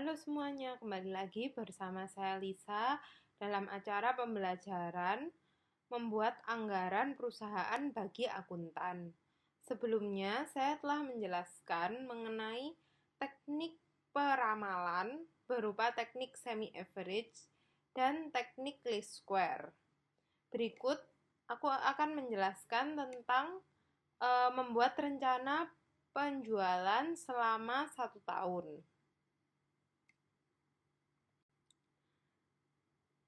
Halo semuanya, kembali lagi bersama saya Lisa dalam acara pembelajaran membuat anggaran perusahaan bagi akuntan. Sebelumnya, saya telah menjelaskan mengenai teknik peramalan berupa teknik semi-average dan teknik least square. Berikut, aku akan menjelaskan tentang membuat rencana penjualan selama 1 tahun.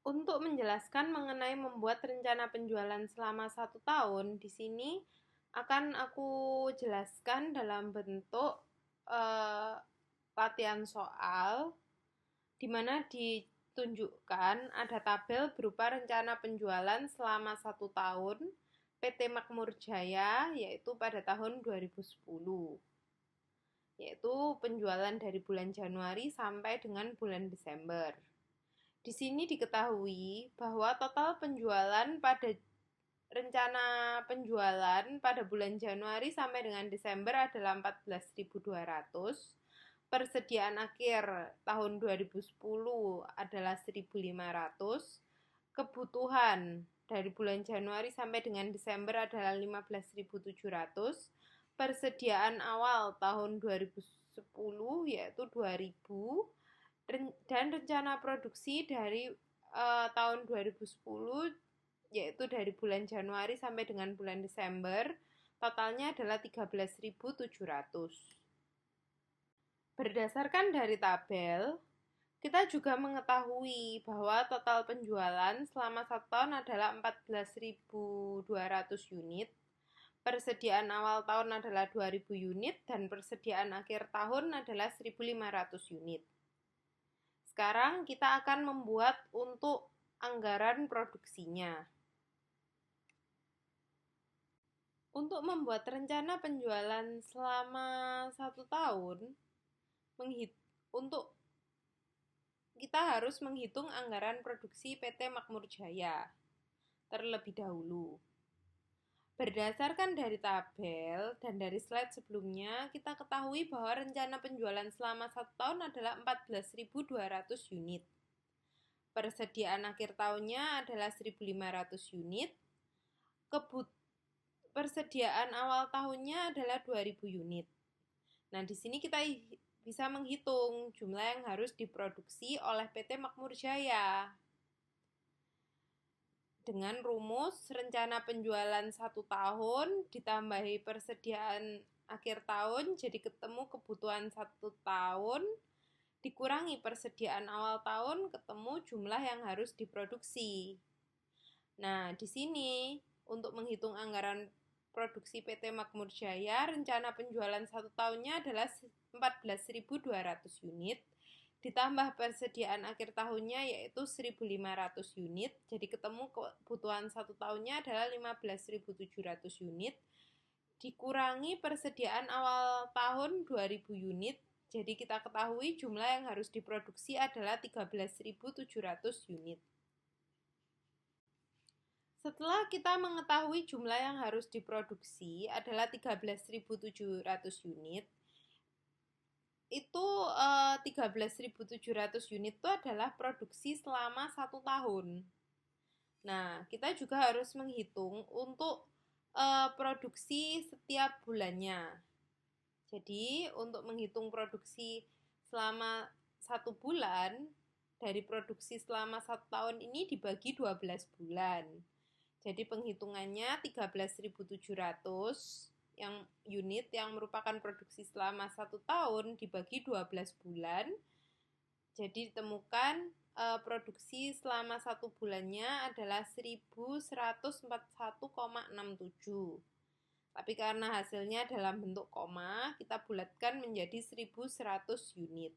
Untuk menjelaskan mengenai membuat rencana penjualan selama 1 tahun, di sini akan aku jelaskan dalam bentuk latihan soal, di mana ditunjukkan ada tabel berupa rencana penjualan selama 1 tahun PT Makmur Jaya, yaitu pada tahun 2010, yaitu penjualan dari bulan Januari sampai dengan bulan Desember. Di sini diketahui bahwa total penjualan pada rencana penjualan pada bulan Januari sampai dengan Desember adalah 14.200. Persediaan akhir tahun 2010 adalah 1.500. Kebutuhan dari bulan Januari sampai dengan Desember adalah 15.700. Persediaan awal tahun 2010 yaitu 2.000. Dan rencana produksi dari tahun 2010 yaitu dari bulan Januari sampai dengan bulan Desember totalnya adalah 13.700. Berdasarkan dari tabel, kita juga mengetahui bahwa total penjualan selama 1 tahun adalah 14.200 unit. Persediaan awal tahun adalah 2.000 unit dan persediaan akhir tahun adalah 1.500 unit. Sekarang kita akan membuat untuk anggaran produksinya. Untuk membuat rencana penjualan selama 1 tahun, untuk kita harus menghitung anggaran produksi PT Makmur Jaya terlebih dahulu. Berdasarkan dari tabel dan dari slide sebelumnya, kita ketahui bahwa rencana penjualan selama 1 tahun adalah 14.200 unit. Persediaan akhir tahunnya adalah 1.500 unit. Persediaan awal tahunnya adalah 2.000 unit. Nah, di sini kita bisa menghitung jumlah yang harus diproduksi oleh PT Makmur Jaya. Dengan rumus rencana penjualan 1 tahun ditambahi persediaan akhir tahun, jadi ketemu kebutuhan 1 tahun, dikurangi persediaan awal tahun, ketemu jumlah yang harus diproduksi. Nah, di sini untuk menghitung anggaran produksi PT Makmur Jaya, rencana penjualan 1 tahunnya adalah 14.200 unit, ditambah persediaan akhir tahunnya yaitu 1.500 unit, jadi ketemu kebutuhan 1 tahunnya adalah 15.700 unit, dikurangi persediaan awal tahun 2.000 unit, jadi kita ketahui jumlah yang harus diproduksi adalah 13.700 unit. Setelah kita mengetahui jumlah yang harus diproduksi adalah 13.700 unit, itu 13.700 unit itu adalah produksi selama 1 tahun. Nah, kita juga harus menghitung untuk produksi setiap bulannya. Jadi, untuk menghitung produksi selama 1 bulan, dari produksi selama 1 tahun ini dibagi 12 bulan. Jadi penghitungannya 13.700 yang unit yang merupakan produksi selama 1 tahun dibagi 12 bulan. Jadi ditemukan produksi selama 1 bulannya adalah 1.141,67. Tapi karena hasilnya dalam bentuk koma, kita bulatkan menjadi 1.100 unit.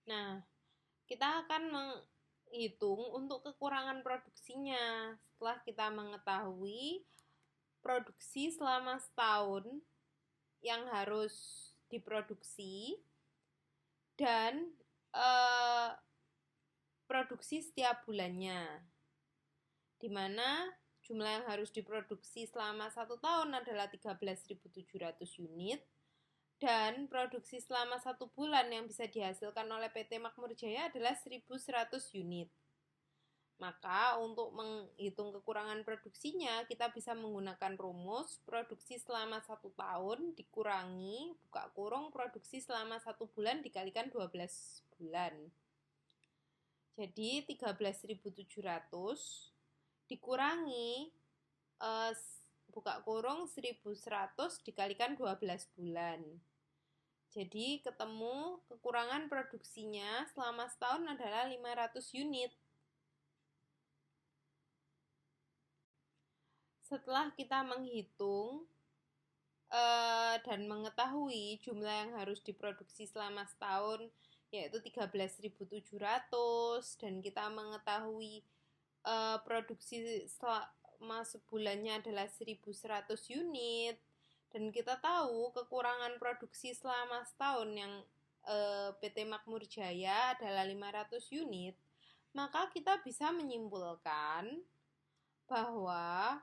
Nah, kita akan menghitung untuk kekurangan produksinya. Setelah kita mengetahui produksi selama 1 tahun yang harus diproduksi dan produksi setiap bulannya, di mana jumlah yang harus diproduksi selama 1 tahun adalah 13.700 unit, Dan produksi selama 1 bulan yang bisa dihasilkan oleh PT Makmur Jaya adalah 1.100 unit. Maka untuk menghitung kekurangan produksinya, kita bisa menggunakan rumus produksi selama 1 tahun dikurangi, buka kurung, produksi selama 1 bulan dikalikan 12 bulan. Jadi 13.700 dikurangi buka kurung 1.100 dikalikan 12 bulan. Jadi ketemu kekurangan produksinya selama setahun adalah 500 unit. Setelah kita menghitung dan mengetahui jumlah yang harus diproduksi selama setahun yaitu 13.700 dan kita mengetahui produksi selama sebulannya adalah 1.100 unit dan kita tahu kekurangan produksi selama setahun yang PT Makmur Jaya adalah 500 unit, maka kita bisa menyimpulkan bahwa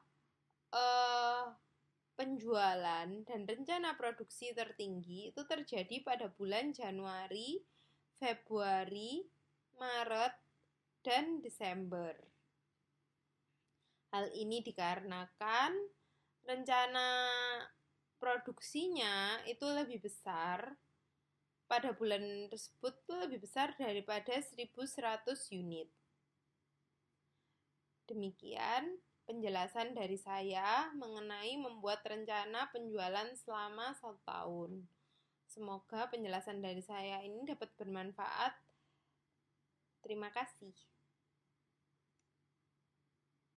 penjualan dan rencana produksi tertinggi itu terjadi pada bulan Januari, Februari, Maret, dan Desember. Hal ini dikarenakan rencana produksinya itu lebih besar pada bulan tersebut itu lebih besar daripada 1.100 unit. Demikian penjelasan dari saya mengenai membuat rencana penjualan selama 1 tahun. Semoga penjelasan dari saya ini dapat bermanfaat. Terima kasih.